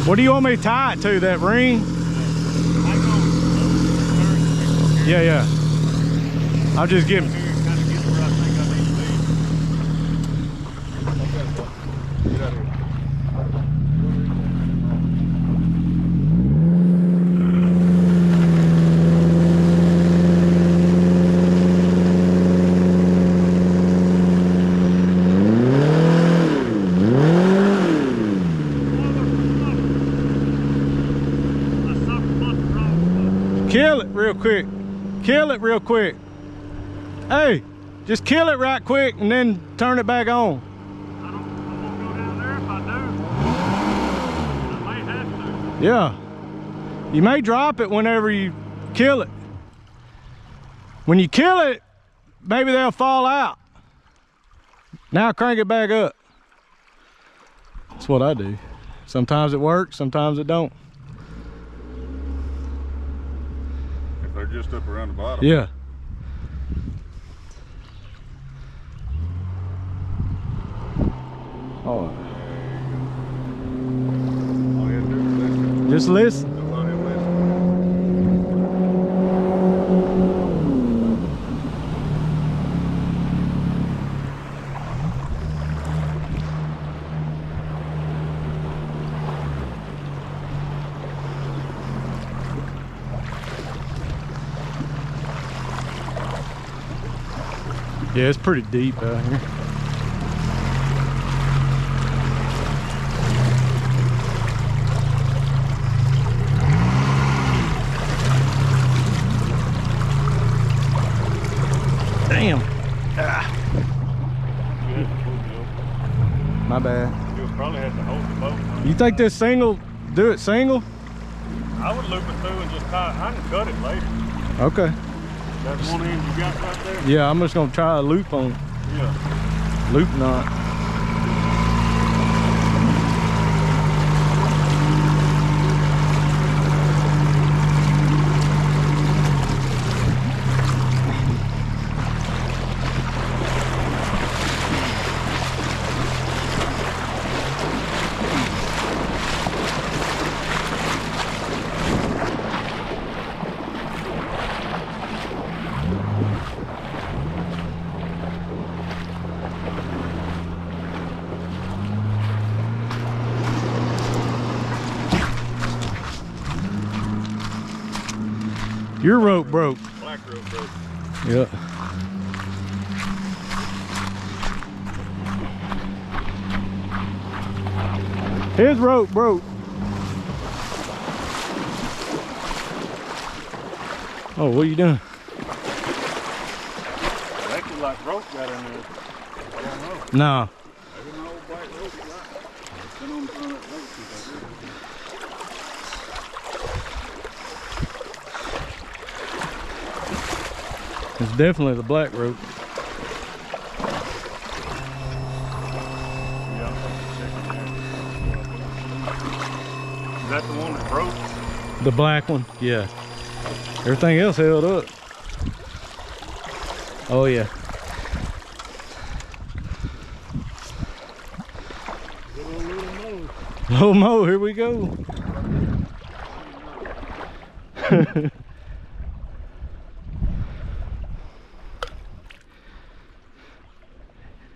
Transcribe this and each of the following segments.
What do you want me to tie it to, that ring? Yeah, yeah. I'll just give him. Kill it real quick. Kill it real quick. Hey, just kill it right quick and then turn it back on. I won't go down there if I do. I may have to. Yeah. You may drop it whenever you kill it. When you kill it, maybe they'll fall out. Now crank it back up. That's what I do. Sometimes it works, sometimes it don't. They're just up around the bottom. Yeah. Oh. All you have to do is listen. Just listen. Don't let him listen. Yeah, it's pretty deep out here. Damn. Ah. My bad. You'll probably have to hold the boat. You think this single, do it single? I would loop it through and just tie it. I can cut it later. Okay. That's one end you got right there? Yeah, I'm just gonna try a loop on it. Yeah. Loop knot. Your rope broke. Black rope broke. Yeah. His rope broke. Oh, what are you doing? It acted like rope got in there. I don't know. No. Maybe an old black rope, right? It's been on the front of that boat since I did it. It's definitely the black rope. Yeah, I'm checking there. Is that the one that broke? The black one? Yeah. Everything else held up. Oh yeah. Little Mo, here we go.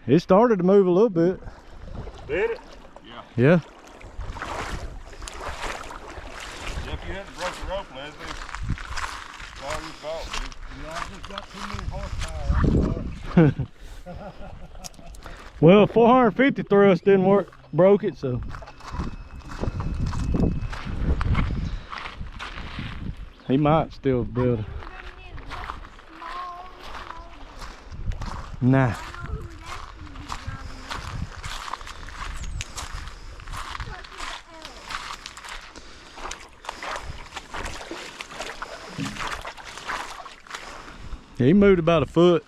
It started to move a little bit. Did it? Yeah. Yeah. If you hadn't broke the rope, Leslie, it's all your fault, dude. Yeah, I just got too many horsepower. Well, 450 thrust didn't work, broke it, so. He might still build it. Nah. Yeah, he moved about a foot.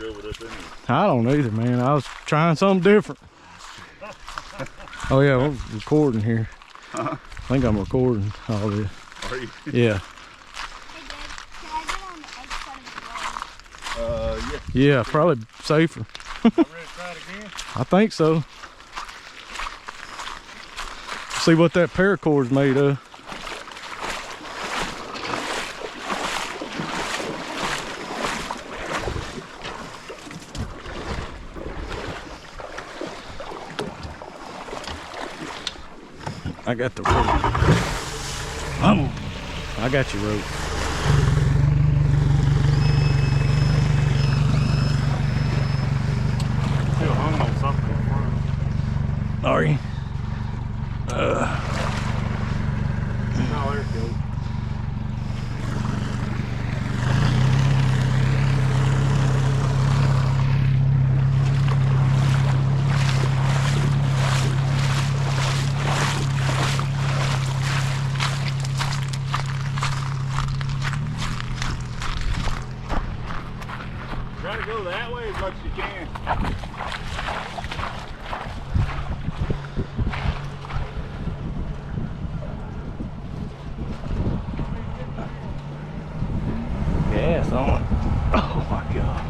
good with us, isn't he? I don't either, man. I was trying something different. Oh yeah, we're recording here. Uh-huh. I think I'm recording all this. Are you? Yeah. Yeah. Yeah, probably safer. Ready to try it again? I think so. See what that paracord's made of. I got the rope. I got your rope. Still hung on something in front. Are you? No, there it goes. Try to go that way as much as you can. Gas on. Oh my God.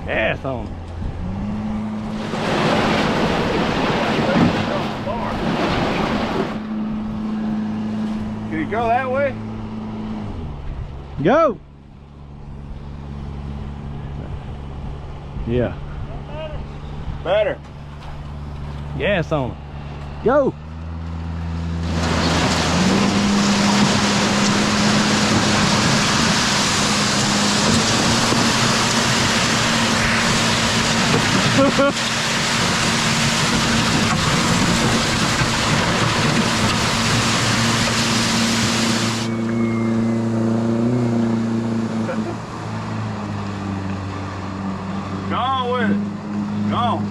Gas on. Can you go that way? Go. Yeah. Better. Gas on it. Go. Go on with it. Go on.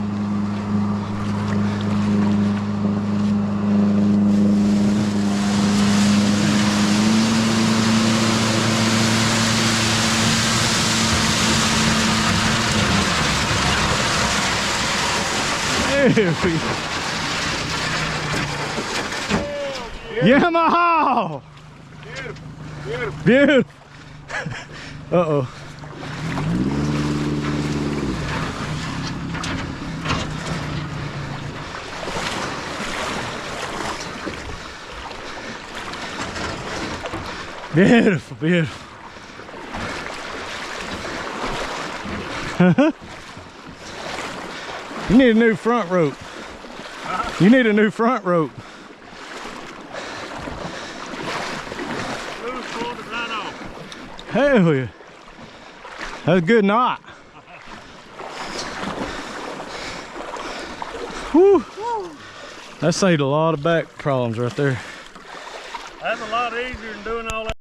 Yamaha! Beautiful. Beautiful. Beautiful. Uh-oh. Beautiful, beautiful. You need a new front rope. You need a new front rope. Loose, pulled it right off. Hell yeah. That's a good knot. Whew. That saved a lot of back problems right there. That's a lot easier than doing all that.